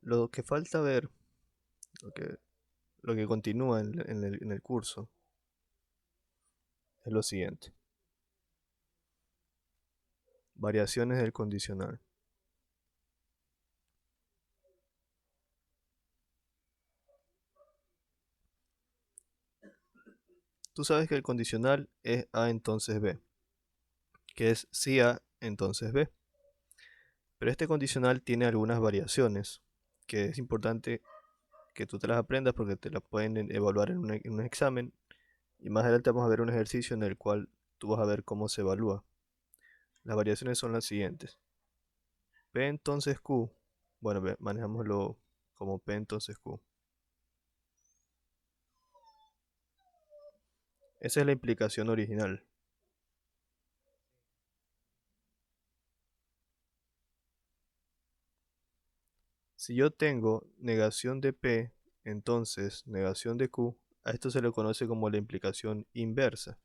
Lo que falta ver, lo que, lo que continúa en el curso, es lo siguiente. Variaciones del condicional. Tú sabes que el condicional es A entonces B, que es si A entonces B. Pero este condicional tiene algunas variaciones que es importante que tú te las aprendas porque te las pueden evaluar en un examen y más adelante vamos a ver un ejercicio en el cual tú vas a ver cómo se evalúa. Las variaciones son las siguientes. P entonces Q, bueno, manejámoslo como P entonces Q. Esa es la implicación original. Si yo tengo negación de P, entonces negación de Q, a esto se le conoce como la implicación inversa.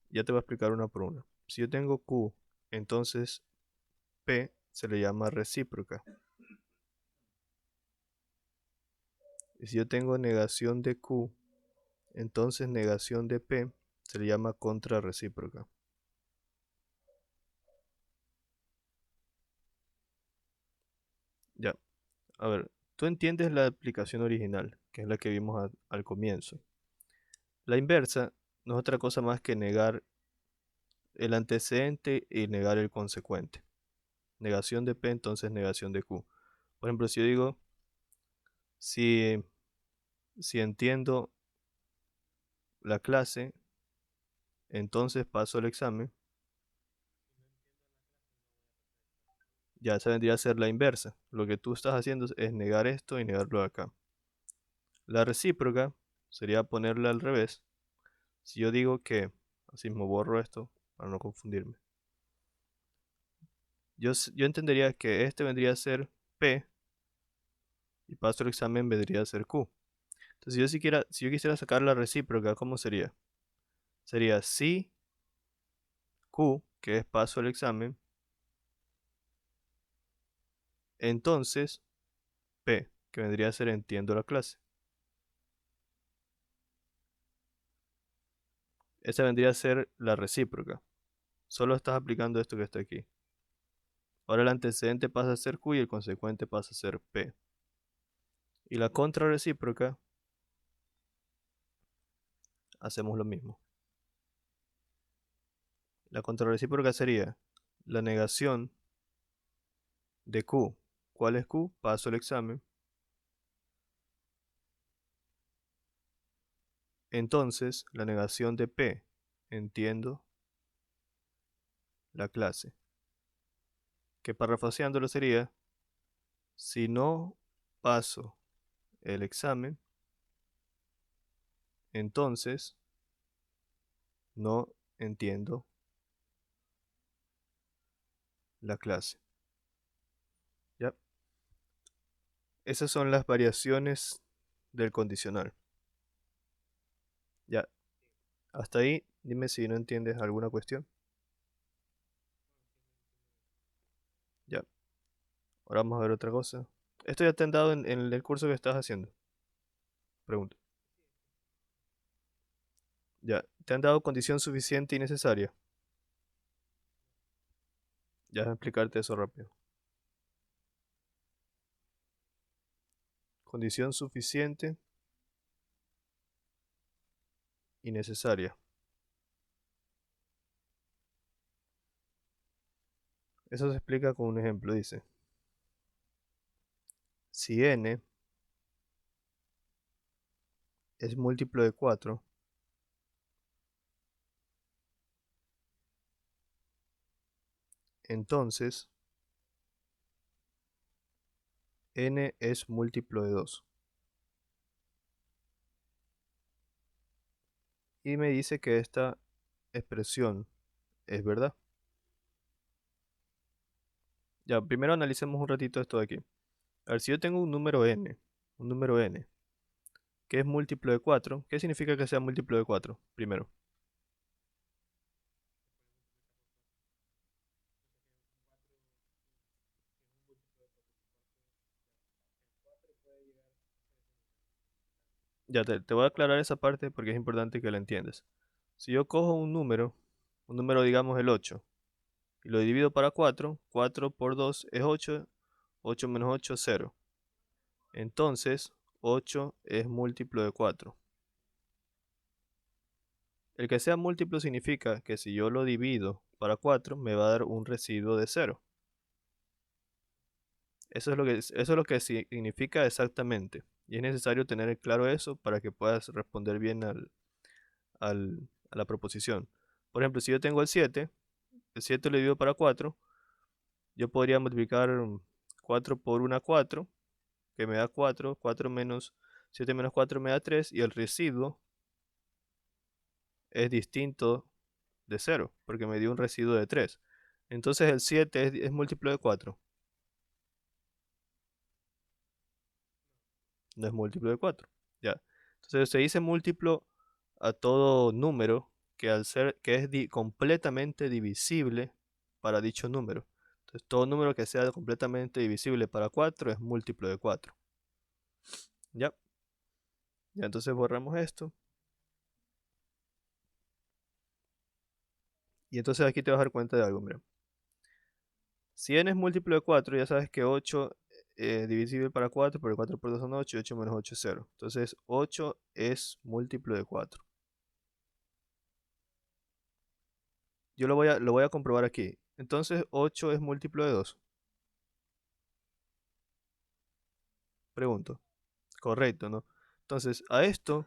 Ya te voy a explicar una por una. Si yo tengo Q, entonces P se le llama recíproca. Y si yo tengo negación de Q, entonces negación de P se le llama contrarrecíproca. Ya, a ver, tú entiendes la aplicación original, que es la que vimos al comienzo. La inversa no es otra cosa más que negar el antecedente y negar el consecuente. Negación de P, entonces negación de Q. Por ejemplo, si yo digo, si, si entiendo la clase, entonces paso el examen, ya esa vendría a ser la inversa. Lo que tú estás haciendo es negar esto y negarlo de acá. La recíproca sería ponerla al revés. Si yo digo que, así mismo borro esto para no confundirme. Yo entendería que este vendría a ser P y paso el examen vendría a ser Q. Entonces, si yo quisiera sacar la recíproca, ¿cómo sería? Sería si Q, que es paso el examen, entonces P, que vendría a ser entiendo la clase. Esa vendría a ser la recíproca. Solo estás aplicando esto que está aquí. Ahora el antecedente pasa a ser Q y el consecuente pasa a ser P. Y la contrarrecíproca, hacemos lo mismo. La contrarrecíproca sería la negación de Q. ¿Cuál es Q? Paso el examen. Entonces, la negación de P. Entiendo la clase. Que parafraseándolo sería, si no paso el examen, entonces no entiendo la clase. ¿Ya? Esas son las variaciones del condicional. Ya, hasta ahí, dime si no entiendes alguna cuestión. Ya, ahora vamos a ver otra cosa. Esto ya te han dado en el curso que estás haciendo. Pregunta. Ya, te han dado condición suficiente y necesaria. Ya voy a explicarte eso rápido. Condición suficiente y necesaria. Eso se explica con un ejemplo. Dice, si n es múltiplo de 4, entonces n es múltiplo de 2. Y me dice que esta expresión es verdad. Ya, primero analicemos un ratito esto de aquí. A ver, si yo tengo un número n, que es múltiplo de 4, ¿qué significa que sea múltiplo de 4? Primero. Ya te voy a aclarar esa parte porque es importante que la entiendas. Si yo cojo un número digamos el 8, y lo divido para 4, 4 por 2 es 8, 8 menos 8 es 0. Entonces, 8 es múltiplo de 4. El que sea múltiplo significa que si yo lo divido para 4, me va a dar un residuo de 0. Eso es lo que significa exactamente. Y es necesario tener claro eso para que puedas responder bien a la proposición. Por ejemplo, si yo tengo el 7 lo divido para 4, yo podría multiplicar 4 por 1 4, que me da 4, 4 menos 7 menos 4 me da 3, y el residuo es distinto de 0, porque me dio un residuo de 3. Entonces el 7 es múltiplo de 4, no es múltiplo de 4. Ya. Entonces se dice múltiplo a todo número que al ser que es completamente divisible para dicho número. Entonces todo número que sea completamente divisible para 4 es múltiplo de 4. Ya. Ya, entonces borramos esto. Y entonces aquí te vas a dar cuenta de algo, mira. Si n es múltiplo de 4, ya sabes que 8 divisible para 4, porque 4 por 2 son 8, y 8 menos 8 es 0. Entonces 8 es múltiplo de 4. Yo lo voy a comprobar aquí. Entonces 8 es múltiplo de 2. Pregunto. Correcto, ¿no? Entonces a esto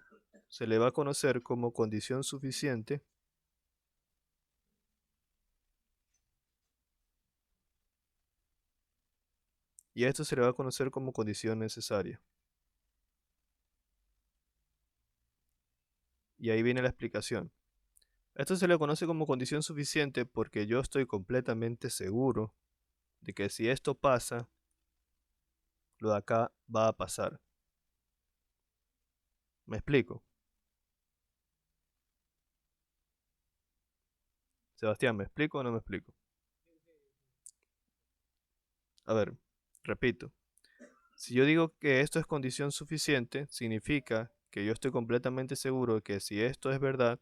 se le va a conocer como condición suficiente. Y a esto se le va a conocer como condición necesaria. Y ahí viene la explicación. Esto se le conoce como condición suficiente porque yo estoy completamente seguro de que si esto pasa, lo de acá va a pasar. ¿Me explico? Sebastián, ¿me explico o no me explico? A ver, repito. Si yo digo que esto es condición suficiente, significa que yo estoy completamente seguro de que si esto es verdad,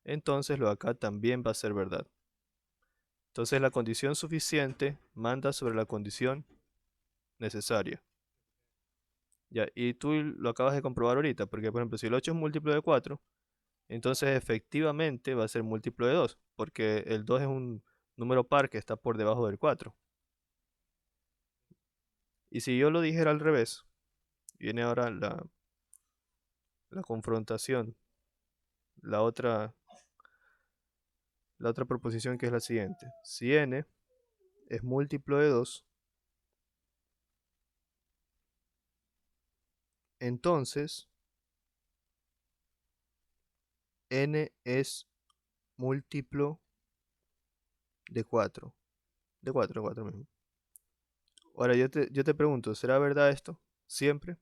entonces lo de acá también va a ser verdad. Entonces la condición suficiente manda sobre la condición necesaria. Ya, y tú lo acabas de comprobar ahorita, porque por ejemplo, si el 8 es múltiplo de 4, entonces efectivamente va a ser múltiplo de 2, porque el 2 es un número par que está por debajo del 4. Y si yo lo dijera al revés, viene ahora la confrontación, la otra, la otra proposición, que es la siguiente. Si n es múltiplo de 2, entonces n es múltiplo de 4. De 4, 4 mismo. Ahora yo te pregunto, ¿será verdad esto? ¿Siempre?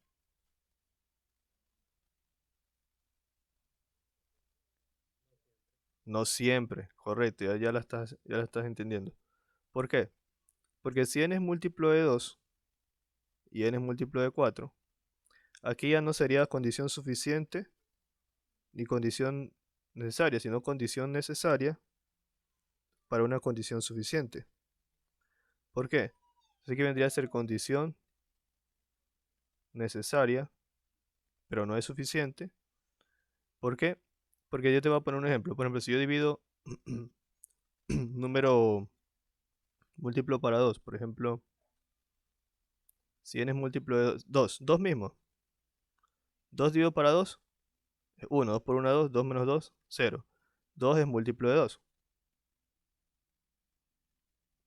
No siempre, correcto, ya la estás entendiendo. ¿Por qué? Porque si n es múltiplo de 2 y n es múltiplo de 4, aquí ya no sería condición suficiente ni condición necesaria, sino condición necesaria para una condición suficiente. ¿Por qué? Así que vendría a ser condición necesaria, pero no es suficiente. ¿Por qué? Porque yo te voy a poner un ejemplo. Por ejemplo, si yo divido número múltiplo para 2, por ejemplo, si n es múltiplo de 2, 2 mismo. 2 dividido para 2 es 1, 2 por 1 2, 2 menos 2, 0. 2 es múltiplo de 2.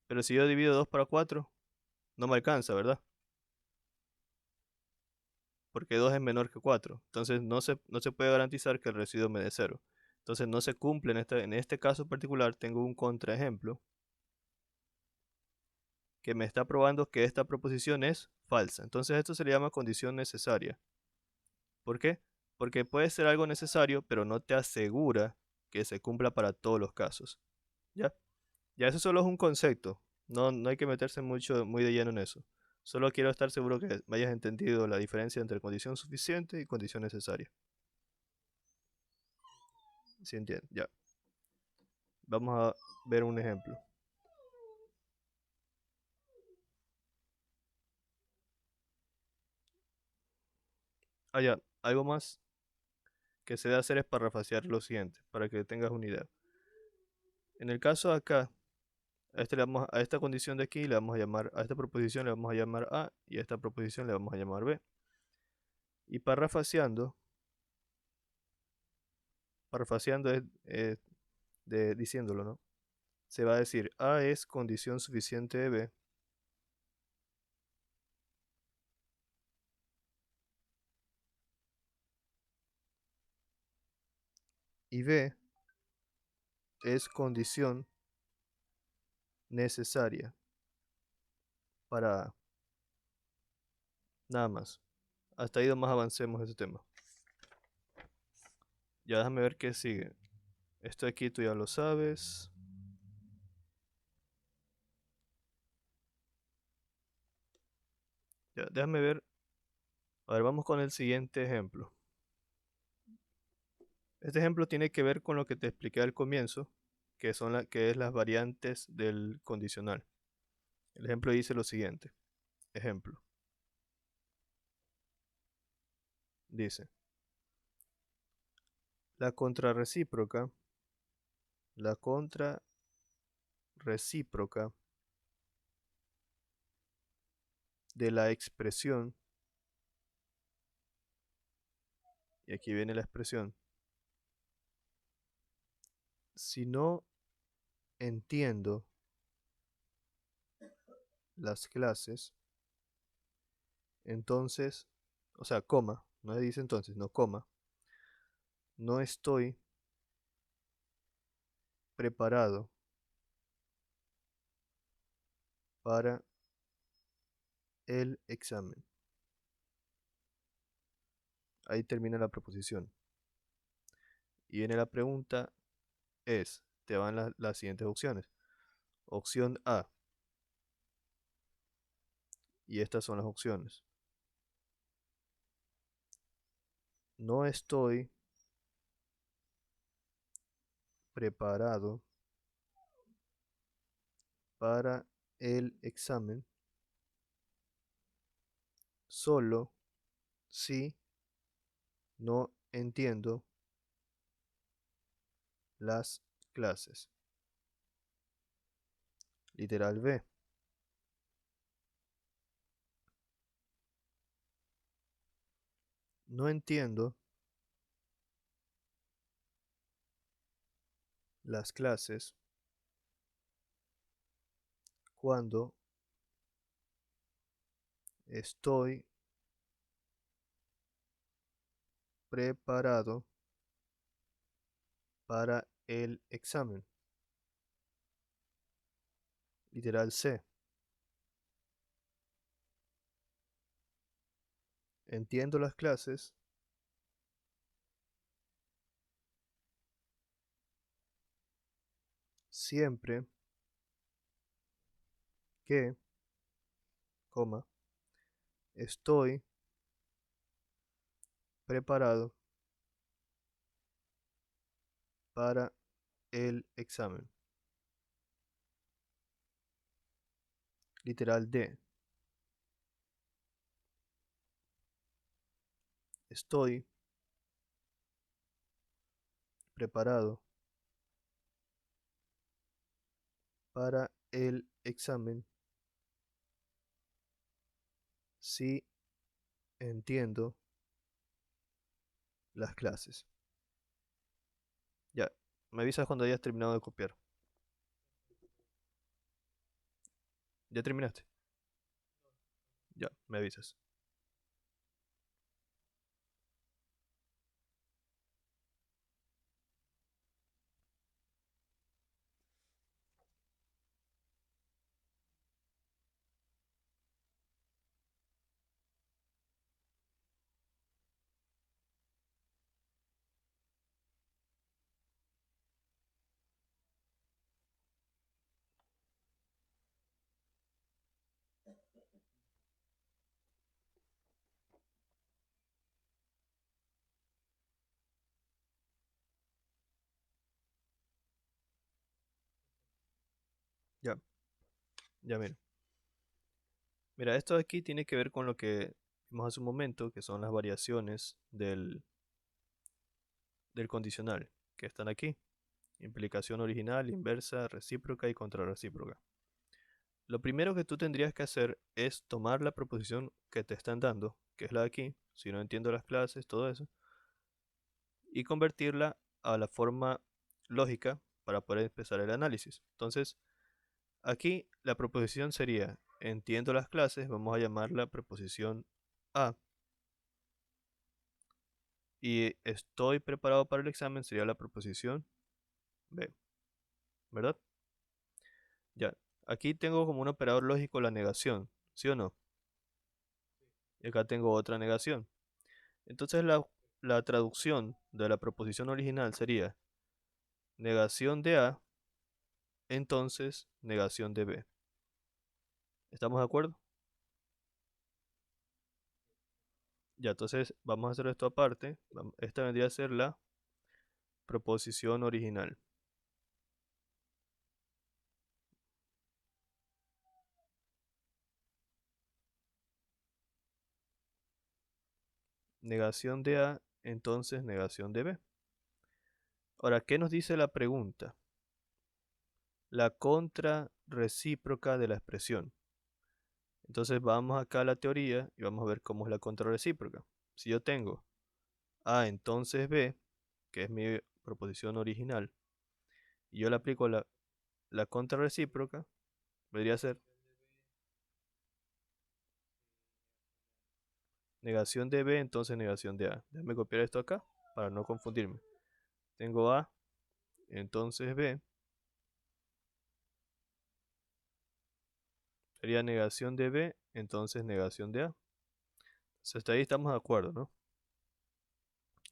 Pero si yo divido 2 para 4, no me alcanza, ¿verdad? Porque 2 es menor que 4. Entonces no se puede garantizar que el residuo me dé 0. Entonces no se cumple en este caso particular. Tengo un contraejemplo que me está probando que esta proposición es falsa. Entonces esto se le llama condición necesaria. ¿Por qué? Porque puede ser algo necesario, pero no te asegura que se cumpla para todos los casos. ¿Ya? Ya eso solo es un concepto. No hay que meterse muy de lleno en eso. Solo quiero estar seguro que me hayas entendido la diferencia entre condición suficiente y condición necesaria. ¿Sí entienden? Ya. Vamos a ver un ejemplo. Ah, ya. Algo más que se debe hacer es parafrasear lo siguiente, para que tengas una idea. En el caso de acá, a esta condición de aquí le vamos a llamar, a esta proposición le vamos a llamar A y a esta proposición le vamos a llamar B. Y parafraseando es diciéndolo, ¿no? Se va a decir A es condición suficiente de B y B es condición necesaria para A. Nada más. Hasta ahí nomás avancemos ese tema. Ya déjame ver qué sigue. Esto aquí tú ya lo sabes. Ya, déjame ver. A ver, vamos con el siguiente ejemplo. Este ejemplo tiene que ver con lo que te expliqué al comienzo, que es las variantes del condicional. El ejemplo dice lo siguiente. Ejemplo. Dice, la contrarrecíproca, la contrarrecíproca de la expresión, y aquí viene la expresión, si no entiendo las clases, entonces, o sea, coma, no dice entonces, no coma, no estoy preparado para el examen. Ahí termina la proposición. Y viene la pregunta te van las siguientes opciones. Opción A, y estas son las opciones. No estoy preparado para el examen solo si no entiendo las clases. Literal B. No entiendo las clases cuando estoy preparado para el examen. Literal C. Entiendo las clases siempre que, coma, estoy preparado para el examen. Literal D. Estoy preparado para el examen si entiendo las clases. Ya, me avisas cuando hayas terminado de copiar. ¿Ya terminaste? Ya, me avisas. Ya, ya mira. Mira, esto de aquí tiene que ver con lo que vimos hace un momento, que son las variaciones del condicional, que están aquí. Implicación original, inversa, recíproca y contrarrecíproca. Lo primero que tú tendrías que hacer es tomar la proposición que te están dando, que es la de aquí, si no entiendo las clases, todo eso, y convertirla a la forma lógica para poder empezar el análisis. Entonces, aquí la proposición sería, entiendo las clases, vamos a llamarla proposición A, y estoy preparado para el examen sería la proposición B, ¿verdad? Ya, aquí tengo como un operador lógico la negación, ¿sí o no? Y acá tengo otra negación. Entonces la traducción de la proposición original sería negación de A, entonces negación de B. ¿Estamos de acuerdo? Ya, entonces vamos a hacer esto aparte. Esta vendría a ser la proposición original. Negación de A, entonces negación de B. Ahora, ¿qué nos dice la pregunta? La contrarrecíproca de la expresión. Entonces vamos acá a la teoría y vamos a ver cómo es la contrarrecíproca. Si yo tengo A entonces B, que es mi proposición original, y yo le aplico la contrarrecíproca, vendría a ser negación de B, entonces negación de A. Déjame copiar esto acá para no confundirme. Tengo A, entonces B, sería negación de B, entonces negación de A. Entonces hasta ahí estamos de acuerdo, ¿no?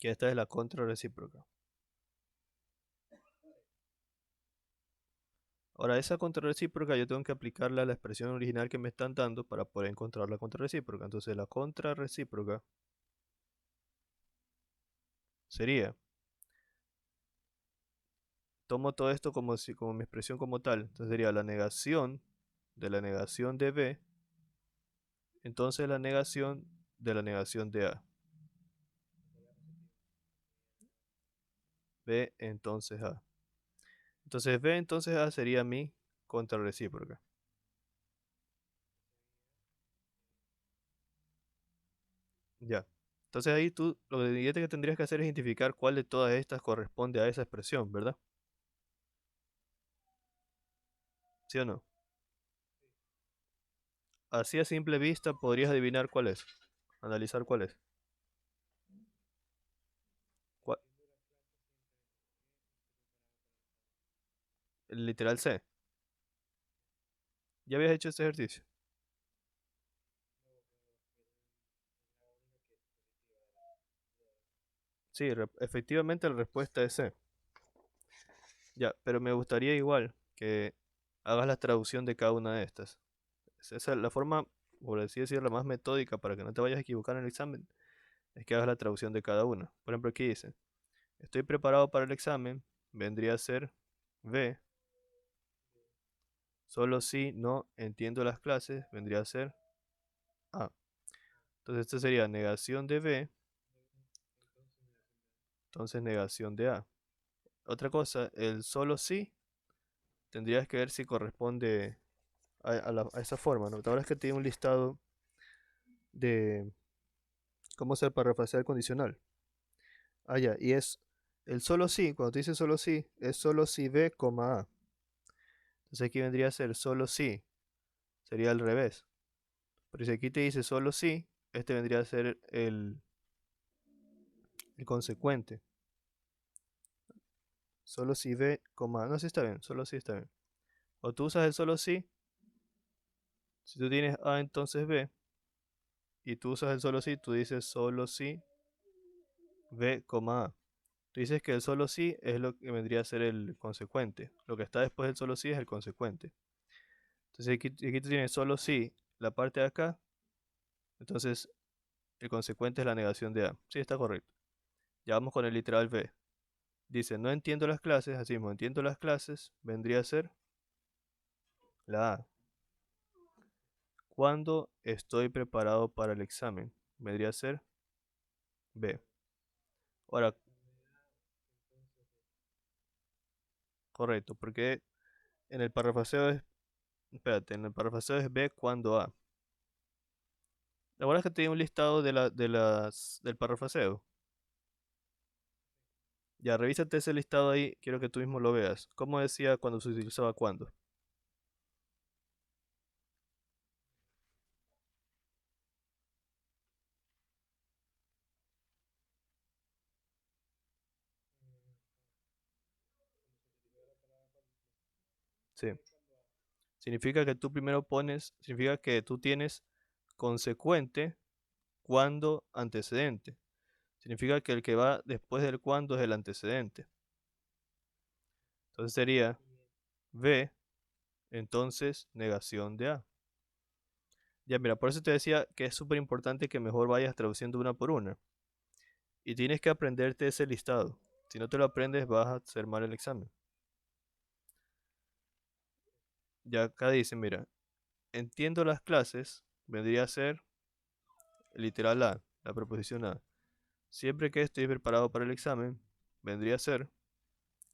Que esta es la contrarrecíproca. Ahora, esa contrarrecíproca yo tengo que aplicarla a la expresión original que me están dando para poder encontrar la contrarrecíproca. Entonces la contrarrecíproca sería, tomo todo esto como, si, como mi expresión como tal. Entonces sería la negación de B, entonces la negación de la negación de A. B entonces A. Entonces B entonces A sería mi contrarrecíproca. Ya. Entonces ahí tú lo siguiente que tendrías que hacer es identificar cuál de todas estas corresponde a esa expresión, ¿verdad? ¿Sí o no? Así a simple vista podrías adivinar cuál es, analizar cuál es. ¿Cuál- El literal C. ¿Ya habías hecho este ejercicio? Sí, efectivamente la respuesta es C. Ya, pero me gustaría igual que hagas la traducción de cada una de estas. Esa es la forma, por así decirlo, la más metódica para que no te vayas a equivocar en el examen, es que hagas la traducción de cada una. Por ejemplo, aquí dice, estoy preparado para el examen, vendría a ser B, solo si no entiendo las clases, vendría a ser A. Entonces, esto sería negación de B, entonces negación de A. Otra cosa, el solo si, tendrías que ver si corresponde a esa forma, ¿no? Ahora es que tiene un listado de cómo hacer para refrasear el condicional. Ah, ya, y es el solo si, cuando te dice solo si, es solo si B, A. Entonces aquí vendría a ser solo si, sería al revés. Pero si aquí te dice solo si, este vendría a ser el consecuente. Solo si B, A. No, sí está bien, solo si está bien. O tú usas el solo si tú tienes A entonces B, y tú usas el solo si, tú dices solo si B, A. Tú dices que el solo si es lo que vendría a ser el consecuente. Lo que está después del solo si es el consecuente. Entonces aquí tú tienes solo si la parte de acá, entonces el consecuente es la negación de A. Sí, está correcto. Ya vamos con el literal B. Dice, no entiendo las clases, así mismo, entiendo las clases, vendría a ser La A. ¿Cuándo estoy preparado para el examen? Vendría a ser B. Ahora, correcto, porque en el parafraseo es, espérate, en el parafraseo es B cuando A. ¿La verdad es que te di un listado del parafraseo? Ya, revísate ese listado ahí, quiero que tú mismo lo veas. ¿Cómo decía cuando se utilizaba cuándo? Sí. Significa que tú primero pones, significa que tú tienes consecuente cuando antecedente. Significa que el que va después del cuando es el antecedente. Entonces sería B, entonces negación de A. Ya, mira, por eso te decía que es súper importante que mejor vayas traduciendo una por una. Y tienes que aprenderte ese listado. Si no te lo aprendes, vas a hacer mal el examen. Ya acá dice, mira, entiendo las clases, vendría a ser el literal A, la preposición A. Siempre que estoy preparado para el examen, vendría a ser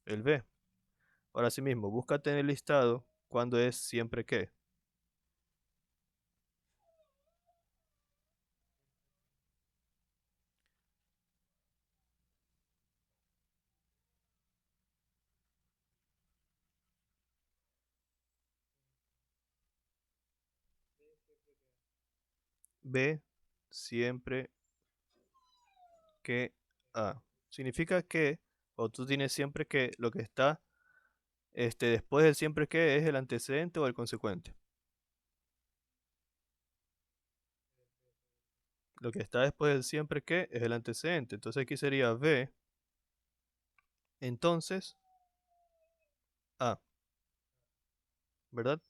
el B. Ahora sí mismo, búscate en el listado cuando es siempre que. B, siempre que A. Significa que, o tú tienes siempre que, lo que está después del siempre que es el antecedente o el consecuente. Lo que está después del siempre que es el antecedente. Entonces aquí sería B, entonces A, ¿verdad?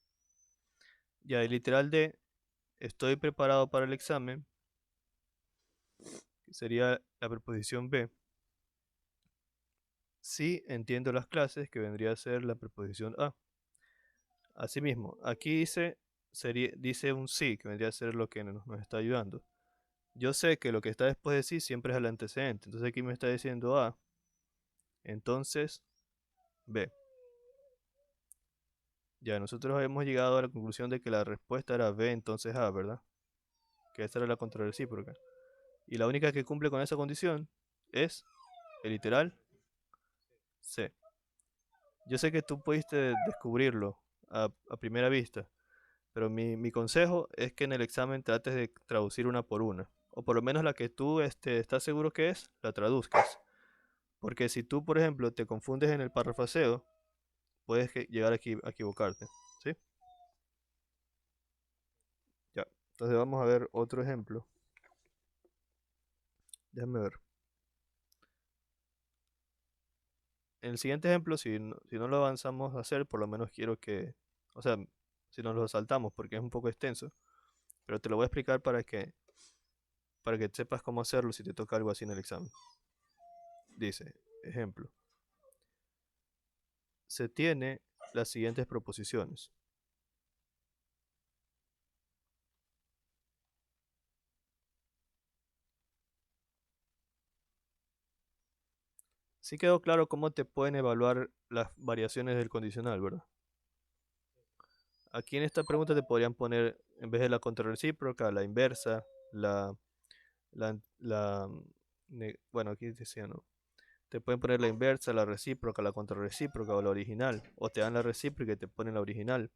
Ya el literal de estoy preparado para el examen, que sería la preposición B. Sí entiendo las clases, que vendría a ser la preposición A. Asimismo, aquí dice un sí, que vendría a ser lo que nos está ayudando. Yo sé que lo que está después de sí siempre es el antecedente. Entonces aquí me está diciendo A, entonces B. Ya nosotros hemos llegado a la conclusión de que la respuesta era B, entonces A, ¿verdad? Que esta era la contrarrecíproca. Y la única que cumple con esa condición es el literal C. Yo sé que tú pudiste descubrirlo a primera vista, pero mi consejo es que en el examen trates de traducir una por una. O por lo menos la que tú estás seguro que es, la traduzcas. Porque si tú, por ejemplo, te confundes en el parrafaseo, puedes llegar a equivocarte. ¿Sí? Ya. Entonces vamos a ver otro ejemplo. Déjame ver. En el siguiente ejemplo, si no lo avanzamos a hacer, por lo menos quiero que, o sea, si nos lo saltamos porque es un poco extenso, pero te lo voy a explicar para que sepas cómo hacerlo si te toca algo así en el examen. Dice, ejemplo, se tiene las siguientes proposiciones. Sí quedó claro cómo te pueden evaluar las variaciones del condicional, ¿verdad? Aquí en esta pregunta te podrían poner, en vez de la contrarrecíproca, la inversa, la bueno, aquí decía, ¿no? Te pueden poner la inversa, la recíproca, la contrarrecíproca o la original. O te dan la recíproca y te ponen la original.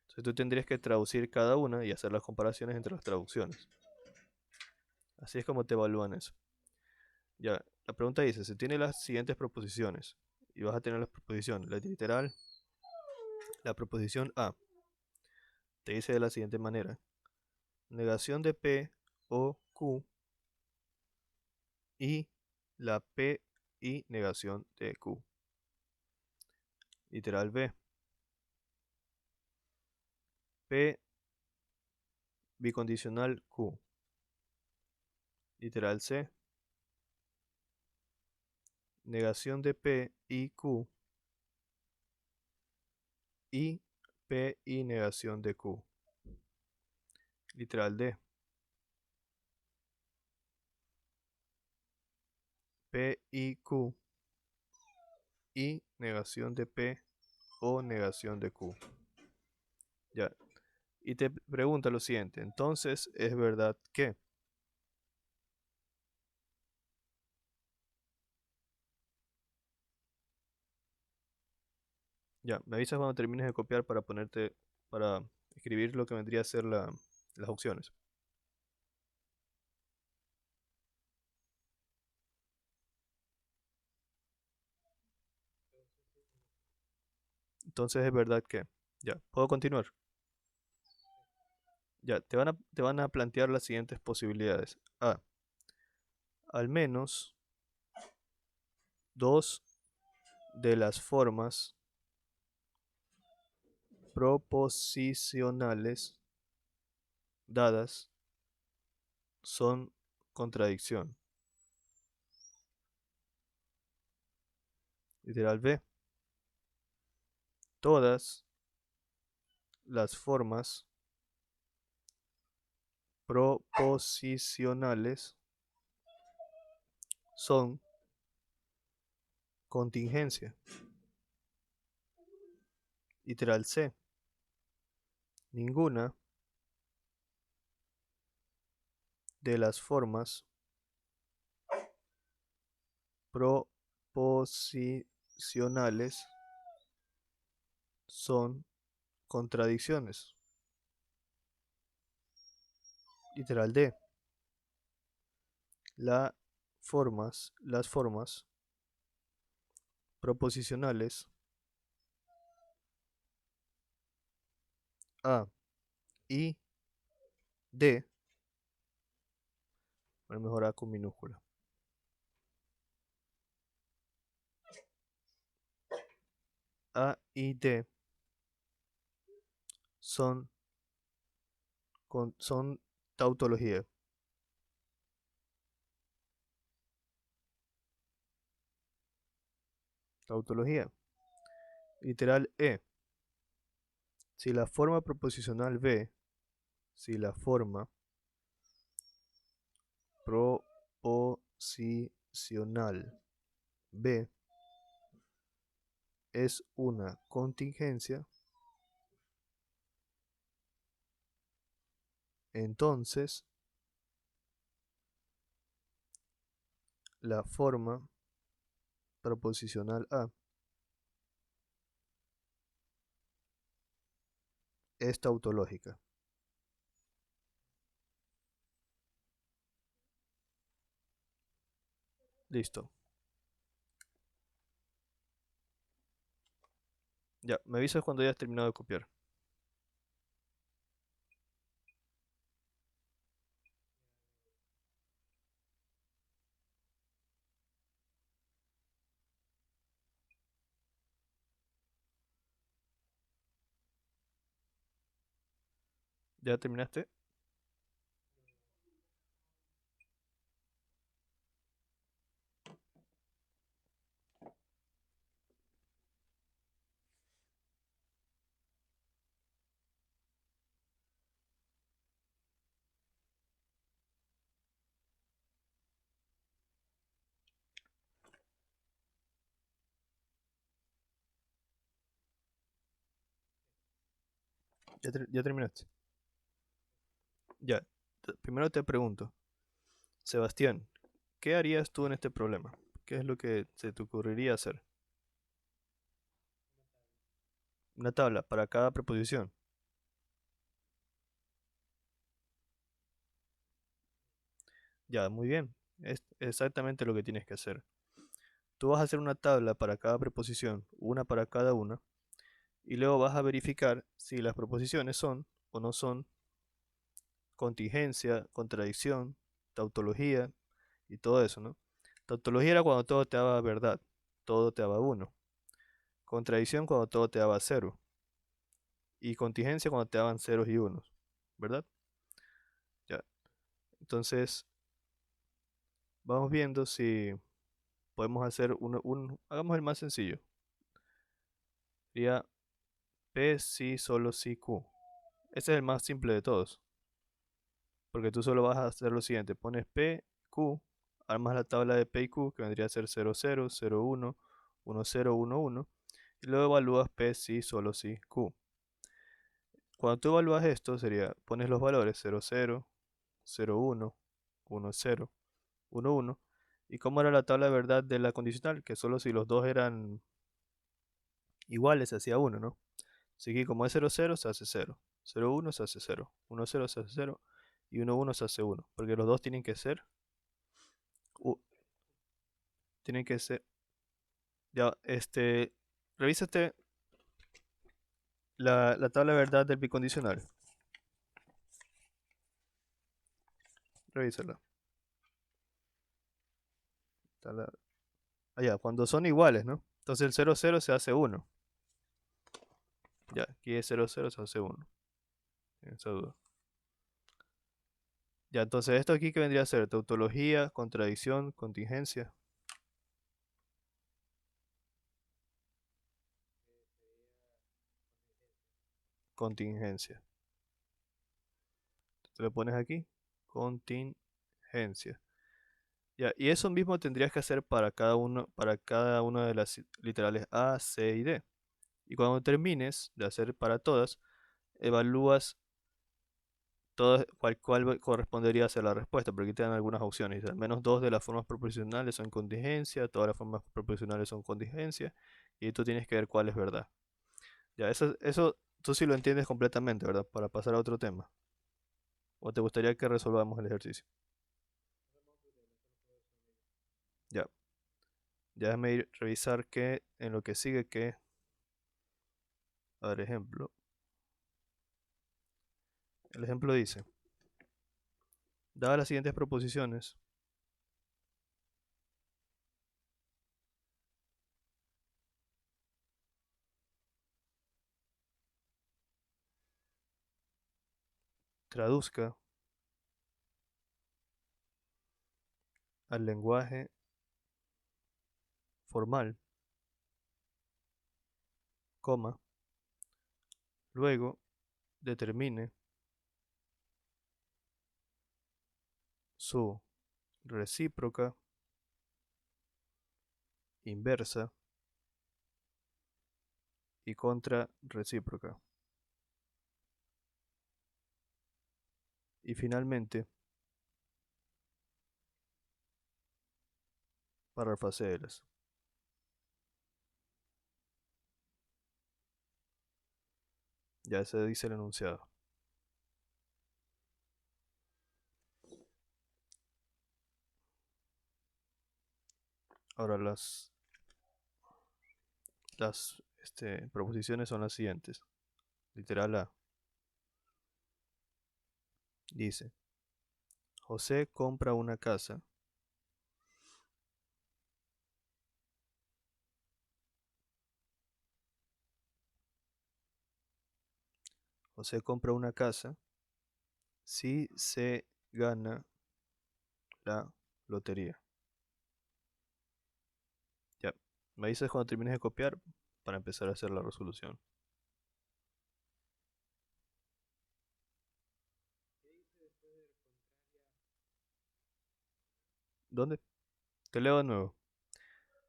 Entonces tú tendrías que traducir cada una y hacer las comparaciones entre las traducciones. Así es como te evalúan eso. Ya, la pregunta dice, se tiene las siguientes proposiciones. Y vas a tener las proposiciones. La literal, la proposición A. Te dice de la siguiente manera. Negación de P o Q y la P y negación de Q. Literal B. P bicondicional Q. Literal C. Negación de P y Q y P y negación de Q. Literal D. P y Q y negación de P o negación de Q. Ya. Y te pregunta lo siguiente. Entonces, ¿es verdad que? Ya, me avisas cuando termines de copiar para escribir lo que vendría a ser las opciones. Entonces, ¿es verdad que? Ya, ¿puedo continuar? Ya, te van a plantear las siguientes posibilidades. A, al menos dos de las formas proposicionales dadas son contradicción. Literal B. Todas las formas proposicionales son contingencia. Literal C. Ninguna de las formas proposicionales son contradicciones. Literal D. Las formas proposicionales A y D, a lo mejor A con minúscula. A y D son, son tautología. Tautología. Literal E. Si la forma proposicional B, si la forma proposicional B es una contingencia, entonces la forma proposicional A es tautológica. Listo. Ya, me avisas cuando hayas terminado de copiar. ¿Ya terminaste? ¿Ya terminaste? Ya. Primero te pregunto, Sebastián, ¿qué harías tú en este problema? ¿Qué es lo que se te ocurriría hacer? Una tabla para cada preposición. Ya, muy bien. Es exactamente lo que tienes que hacer. Tú vas a hacer una tabla para cada preposición, una para cada una, y luego vas a verificar si las preposiciones son o no son contingencia, contradicción, tautología y todo eso, ¿no? Tautología era cuando todo te daba verdad, todo te daba uno. Contradicción cuando todo te daba cero. Y contingencia cuando te daban ceros y unos, ¿verdad? Ya. Entonces, vamos viendo si podemos hacer hagamos el más sencillo. Sería P si solo si Q. Ese es el más simple de todos. Porque tú solo vas a hacer lo siguiente. Pones P, Q, armas la tabla de P y Q, que vendría a ser 0, 0, 0, 1, 1, 0, 1, 1. Y luego evalúas P si solo si Q. Cuando tú evalúas esto, pones los valores 0, 0, 0, 1, 1, 0, 1, 1. ¿Y cómo era la tabla de verdad de la condicional? Que solo si los dos eran iguales se hacía 1, ¿no? Así que como es 0, 0 se hace 0. 0, 1 se hace 0. 1, 0 se hace 0. Y 1, 1 se hace 1. Porque los dos tienen que ser... tienen que ser... Ya, revísate la tabla de verdad del bicondicional. Revísala. Ya, cuando son iguales, ¿no? Entonces el 0, 0 se hace 1. Ya, aquí es 0, 0 se hace 1. Esa duda. Ya, entonces esto aquí que vendría a ser tautología, contradicción, contingencia. Contingencia. Te lo pones aquí. Contingencia. Ya, y eso mismo tendrías que hacer para cada una de las literales A, C y D. Y cuando termines de hacer para todas, evalúas cuál correspondería ser la respuesta, porque aquí te dan algunas opciones. Al menos dos de las formas proporcionales son contingencia, todas las formas proporcionales son contingencia, y tú tienes que ver cuál es verdad. Ya, eso tú sí lo entiendes completamente, ¿verdad? Para pasar a otro tema. ¿O te gustaría que resolvamos el ejercicio? Ya, ya déjame revisar que en lo que sigue que, a ver, ejemplo. El ejemplo dice, dadas las siguientes proposiciones, traduzca al lenguaje formal, coma, luego determine su recíproca, inversa y contrarrecíproca. Y finalmente, parafraseelas. Ya se dice el enunciado. Ahora las proposiciones son las siguientes. Literal A. Dice, José compra una casa. José compra una casa si se gana la lotería. Ya, me dices cuando termines de copiar para empezar a hacer la resolución. ¿Dónde? Te leo de nuevo.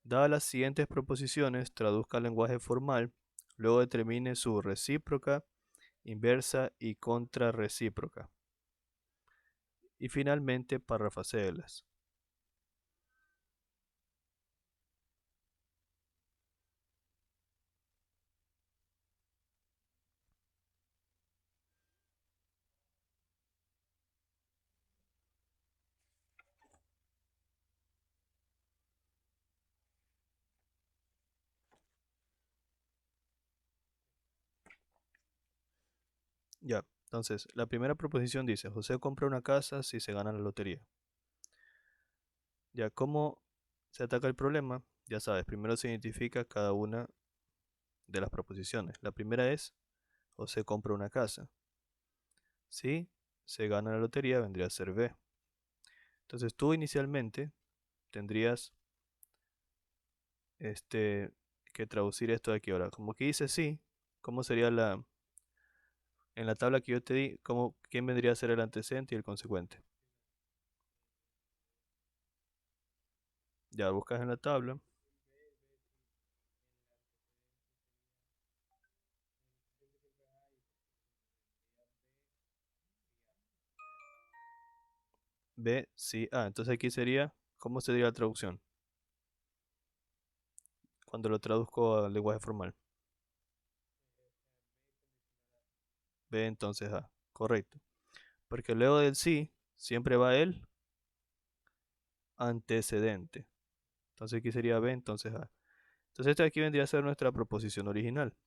Dadas las siguientes proposiciones, traduzca al lenguaje formal, luego determine su recíproca, inversa y contrarrecíproca. Y finalmente parafraseelas. Ya, entonces, la primera proposición dice, José compra una casa si se gana la lotería. Ya, ¿cómo se ataca el problema? Ya sabes, primero se identifica cada una de las proposiciones. La primera es, José compra una casa. Si se gana la lotería, vendría a ser B. Entonces tú inicialmente tendrías que traducir esto de aquí ahora. Como que dice sí, ¿Cómo sería en la tabla que yo te di, quién vendría a ser el antecedente y el consecuente? Ya buscas en la tabla. B, sí, A. Entonces aquí sería, ¿cómo sería la traducción? Cuando lo traduzco al lenguaje formal. B, entonces A. Correcto. Porque luego del sí, siempre va el antecedente. Entonces aquí sería B, entonces A. Entonces esta de aquí vendría a ser nuestra proposición original.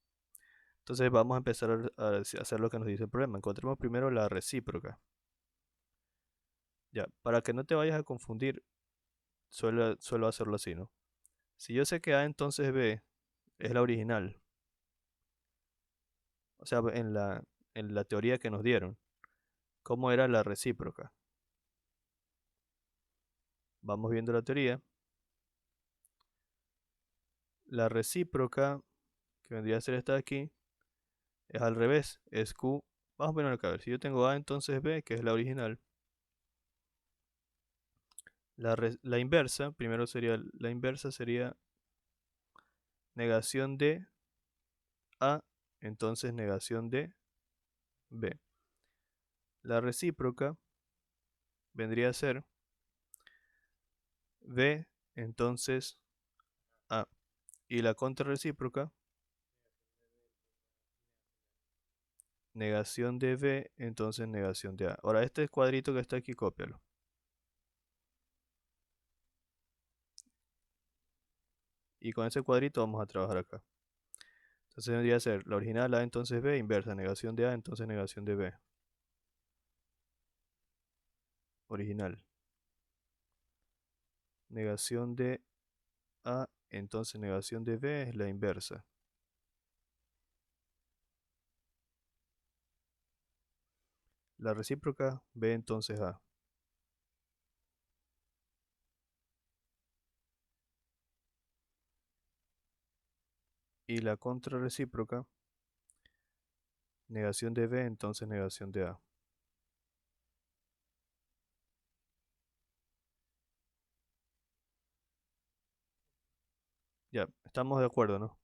Entonces vamos a empezar a hacer lo que nos dice el problema. Encontremos primero la recíproca. Ya, para que no te vayas a confundir, suelo hacerlo así, ¿no? Si yo sé que A, entonces B es la original, o sea, en la teoría que nos dieron, ¿cómo era la recíproca? Vamos viendo la teoría. La recíproca, que vendría a ser esta de aquí, es al revés, es Q. Vamos a ponerlo acá, a ver, si yo tengo A, entonces B, que es la original. La inversa, primero sería, la inversa sería negación de A, entonces negación de B. La recíproca vendría a ser B, entonces A. Y la contrarrecíproca, negación de B, entonces negación de A. Ahora, este cuadrito que está aquí, cópialo. Y con ese cuadrito vamos a trabajar acá. Entonces vendría a ser la original A, entonces B, inversa, negación de A, entonces negación de B. Original. Negación de A, entonces negación de B es la inversa. La recíproca, B entonces A. Y la contrarrecíproca, negación de B, entonces negación de A. Ya, estamos de acuerdo, ¿no?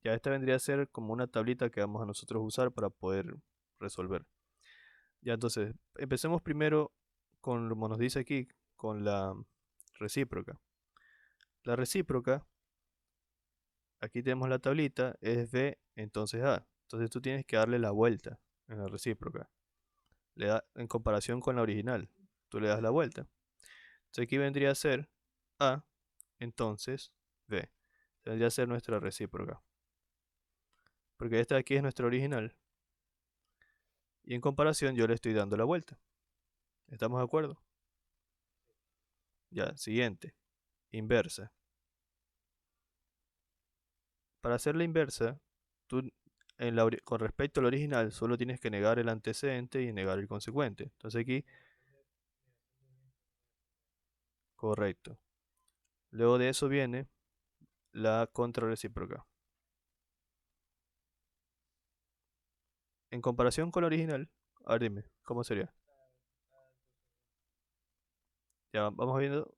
Ya esta vendría a ser como una tablita que vamos a nosotros usar para poder resolver. Ya, entonces, empecemos primero con, como nos dice aquí, con la recíproca. La recíproca, aquí tenemos la tablita, es B, entonces A. Entonces tú tienes que darle la vuelta en la recíproca. En comparación con la original, tú le das la vuelta. Entonces aquí vendría a ser A, entonces B. Vendría a ser nuestra recíproca. Porque esta de aquí es nuestra original. Y en comparación yo le estoy dando la vuelta. ¿Estamos de acuerdo? Ya, siguiente. Inversa. Para hacer la inversa, tú con respecto al original solo tienes que negar el antecedente y negar el consecuente. Entonces aquí, correcto. Luego de eso viene la contrarrecíproca. En comparación con la original, a ver dime, ¿cómo sería? Ya vamos viendo.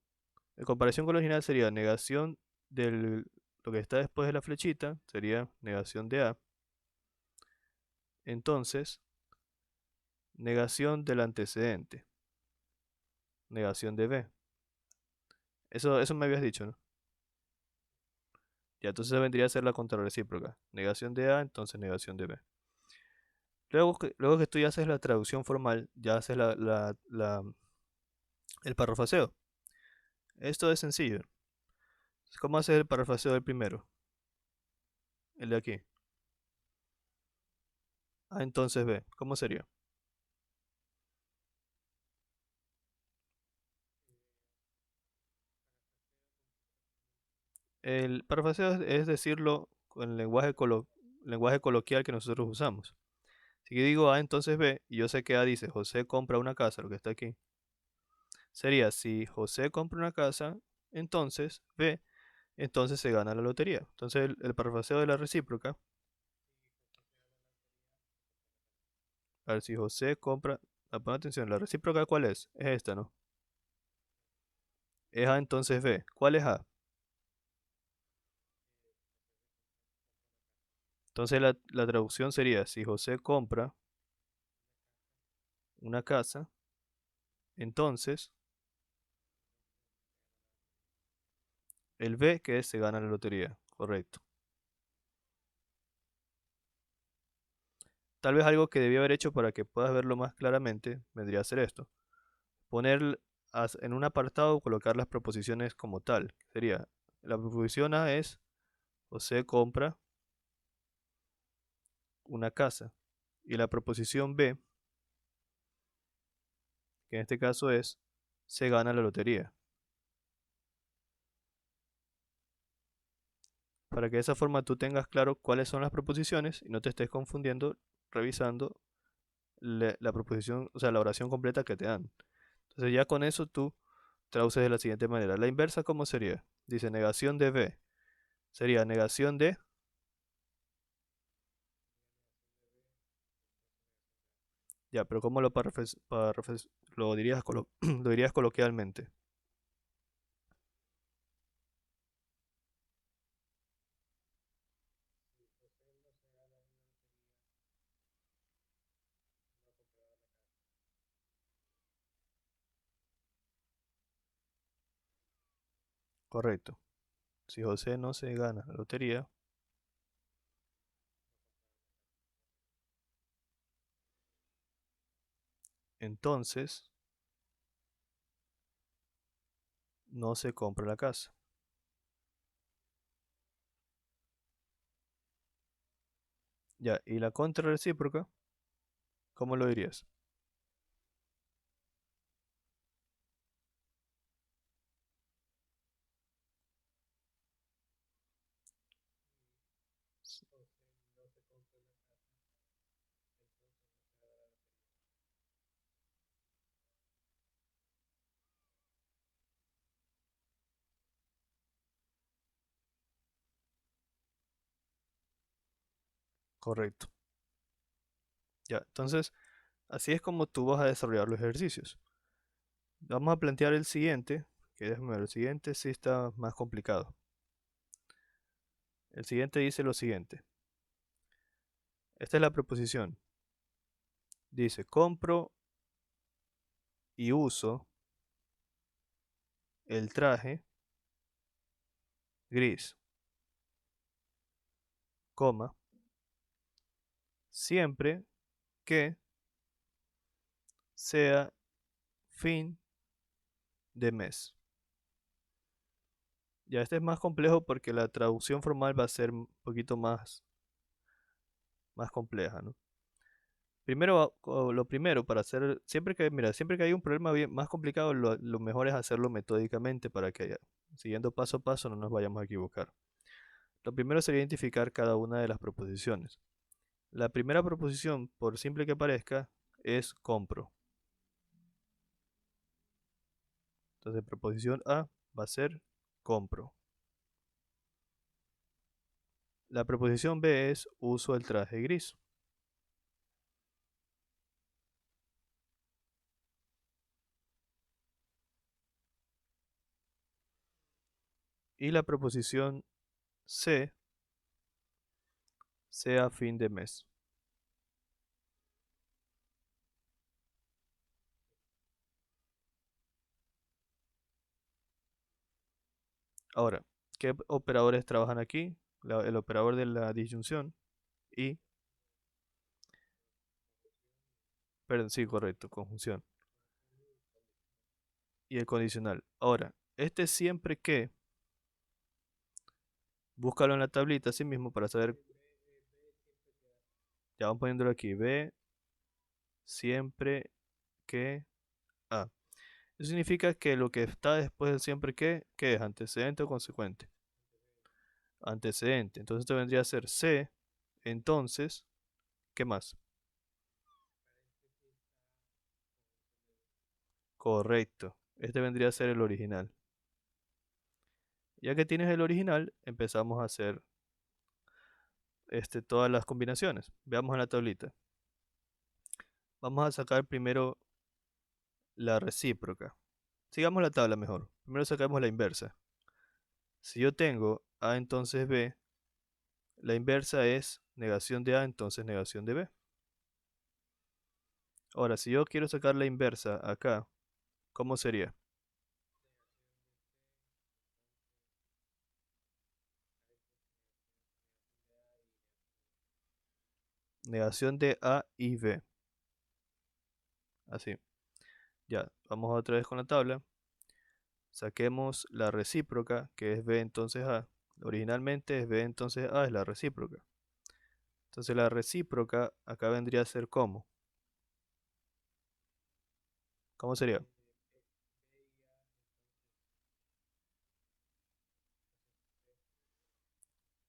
En comparación con la original sería negación de lo que está después de la flechita, sería negación de A. Entonces, negación del antecedente, negación de B. Eso me habías dicho, ¿no? Ya, entonces vendría a ser la contrarrecíproca. Negación de A, entonces negación de B. Luego que tú ya haces la traducción formal, ya haces el parrafaseo. Esto es sencillo. ¿Cómo haces el parrafaseo del primero? El de aquí. A, entonces B. ¿Cómo sería? El parrafaseo es decirlo con el lenguaje coloquial que nosotros usamos. Si yo digo A, entonces B, y yo sé que A dice José compra una casa, lo que está aquí, sería si José compra una casa, entonces B entonces se gana la lotería. Entonces el parafraseo de la recíproca, a ver si José compra, pon atención, la recíproca ¿cuál es? Es esta, ¿no? Es A entonces B. ¿Cuál es A? Entonces la traducción sería, si José compra una casa, entonces el B que es se gana la lotería. Correcto. Tal vez algo que debía haber hecho para que puedas verlo más claramente vendría a ser esto. Poner en un apartado, colocar las proposiciones como tal. Sería, la proposición A es José compra una casa. Y la proposición B, que en este caso es, se gana la lotería. Para que de esa forma tú tengas claro cuáles son las proposiciones y no te estés confundiendo revisando la proposición, o sea, la oración completa que te dan. Entonces ya con eso tú traduces de la siguiente manera. La inversa, ¿cómo sería? Dice negación de B. Sería negación de... Ya, pero ¿cómo lo dirías, lo dirías coloquialmente? Correcto. Si José no se gana la lotería, entonces no se compra la casa. Ya, y la contra recíproca, ¿cómo lo dirías? Correcto. Ya, entonces, así es como tú vas a desarrollar los ejercicios. Vamos a plantear el siguiente, que déjame ver, el siguiente sí está más complicado. El siguiente dice lo siguiente. Esta es la proposición. Dice, compro y uso el traje gris, coma, siempre que sea fin de mes. Ya este es más complejo porque la traducción formal va a ser un poquito más compleja, ¿no? Primero, lo primero para hacer, siempre que, mira, siempre que hay un problema más complicado, lo mejor es hacerlo metódicamente para que siguiendo paso a paso no nos vayamos a equivocar. Lo primero sería identificar cada una de las proposiciones. La primera proposición, por simple que parezca, es compro. Entonces, proposición A va a ser compro. La proposición B es uso el traje gris. Y la proposición C sea fin de mes. Ahora, ¿qué operadores trabajan aquí? El operador de la disyunción y, perdón, sí, correcto, conjunción. Y el condicional. Ahora, este siempre que, búscalo en la tablita así mismo para saber, ya vamos poniéndolo aquí, B siempre que A. Eso significa que lo que está después del siempre que, ¿qué es? ¿Antecedente o consecuente? Antecedente. Entonces esto vendría a ser C, entonces, ¿qué más? Correcto. Este vendría a ser el original. Ya que tienes el original, empezamos a hacer todas las combinaciones. Veamos en la tablita. Vamos a sacar primero la recíproca. Sigamos la tabla mejor. Primero sacamos la inversa. Si yo tengo A entonces B, la inversa es negación de A entonces negación de B. Ahora, si yo quiero sacar la inversa acá, ¿cómo sería? Negación de A y B. Así. Ya, vamos otra vez con la tabla. Saquemos la recíproca, que es B entonces A. Originalmente es B entonces A, es la recíproca. Entonces la recíproca acá vendría a ser ¿cómo? ¿Cómo sería?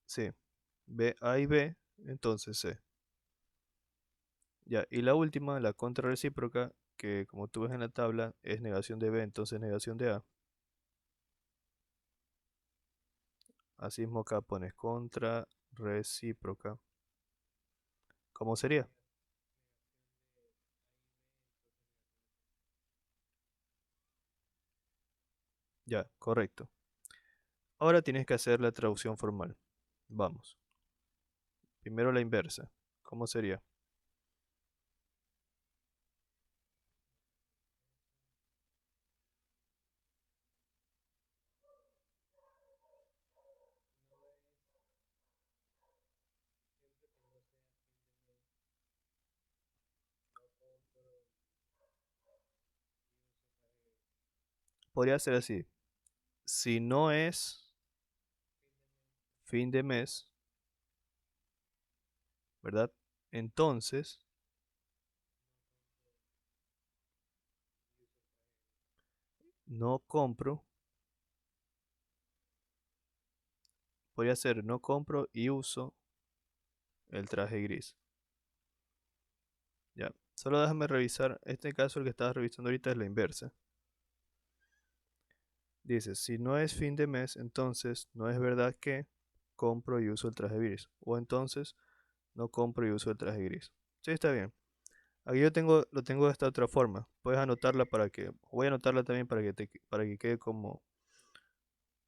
Sí. B, A y B, entonces C. Ya, y la última, la contrarrecíproca, que como tú ves en la tabla, es negación de B, entonces negación de A. Así mismo acá pones contrarrecíproca. ¿Cómo sería? Ya, correcto. Ahora tienes que hacer la traducción formal. Vamos. Primero la inversa. ¿Cómo sería? Podría ser así. Si no es fin de mes, ¿verdad? Entonces, no compro. Podría ser no compro y uso el traje gris. Ya. Solo déjame revisar. Este caso, el que estabas revisando ahorita es la inversa. Dice, si no es fin de mes, entonces no es verdad que compro y uso el traje gris. O entonces no compro y uso el traje gris. Sí, está bien. Aquí yo lo tengo de esta otra forma. Puedes anotarla para que, voy a anotarla también para que quede como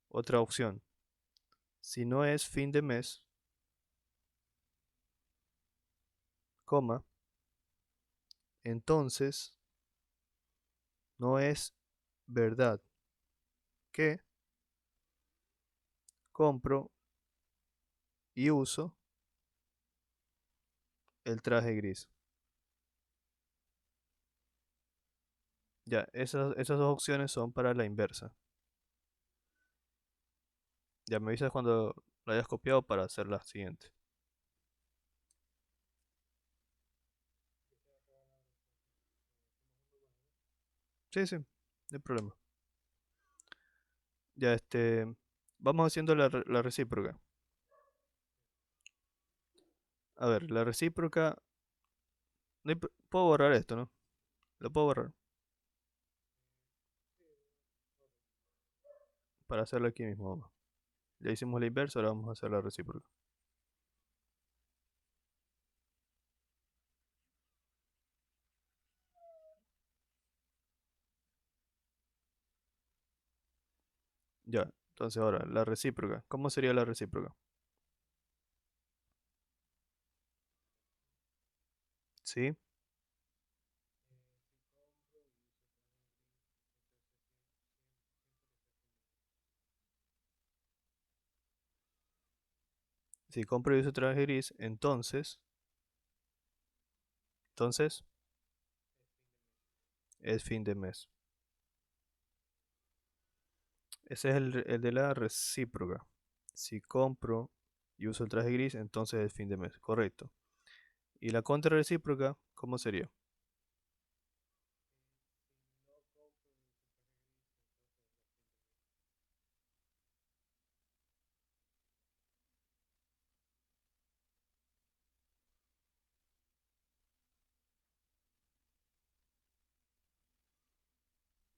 otra opción. Si no es fin de mes, coma, entonces no es verdad que compro y uso el traje gris. Ya, esas dos opciones son para la inversa. Ya me avisas cuando lo hayas copiado para hacer la siguiente. Sí, sí, no hay problema. Ya, vamos haciendo la recíproca. A ver, la recíproca, puedo borrar esto, ¿no? Lo puedo borrar para hacerlo aquí mismo. Vamos. Ya hicimos la inversa, ahora vamos a hacer la recíproca. Ya, entonces ahora, la recíproca. ¿Cómo sería la recíproca? ¿Sí? Si compro y uso traje gris, entonces es fin de mes. Ese es el de la recíproca. Si compro y uso el traje gris, entonces es fin de mes. Correcto. ¿Y la contra recíproca, cómo sería?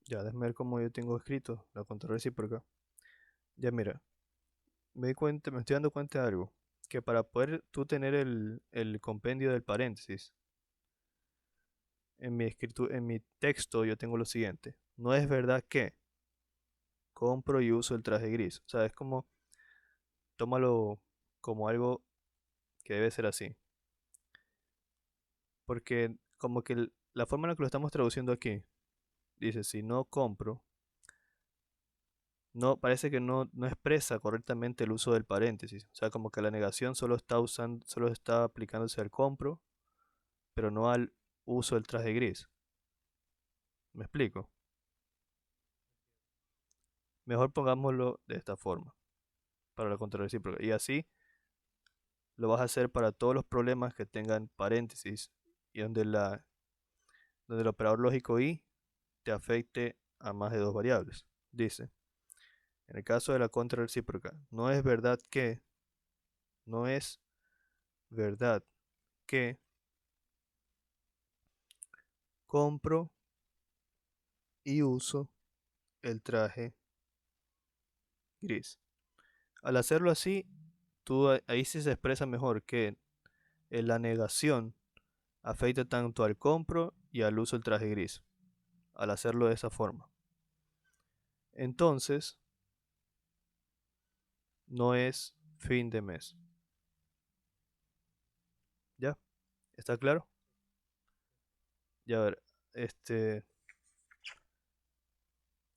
Ya, déjame ver cómo yo tengo escrito la contra recíproca. Ya mira, me estoy dando cuenta de algo. Que para poder tú tener el compendio del paréntesis, en mi texto yo tengo lo siguiente. No es verdad que compro y uso el traje gris. O sea, es como, tómalo como algo que debe ser así. Porque como que la forma en la que lo estamos traduciendo aquí, dice, si no compro, no, parece que no expresa correctamente el uso del paréntesis. O sea, como que la negación solo está aplicándose al compro, pero no al uso del traje gris. ¿Me explico? Mejor pongámoslo de esta forma, para la contrarrecíproca. Y así lo vas a hacer para todos los problemas que tengan paréntesis y donde el operador lógico y te afecte a más de dos variables. Dice, en el caso de la contrarrecíproca, no es verdad que compro y uso el traje gris. Al hacerlo así, ahí sí se expresa mejor que en la negación afecta tanto al compro y al uso del traje gris, al hacerlo de esa forma. Entonces, no es fin de mes. ¿Ya? ¿Está claro? Ya a ver, este,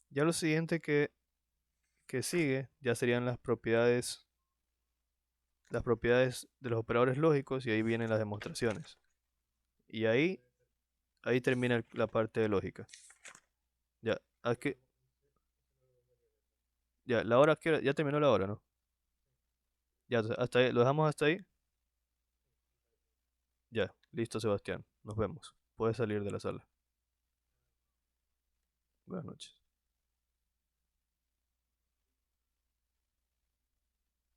ya lo siguiente que sigue ya serían las propiedades de los operadores lógicos y ahí vienen las demostraciones. Y ahí termina la parte de lógica. Ya, ya, la hora que ya terminó la hora, ¿no? Ya, hasta ahí, lo dejamos hasta ahí. Ya, listo, Sebastián. Nos vemos. Puedes salir de la sala. Buenas noches.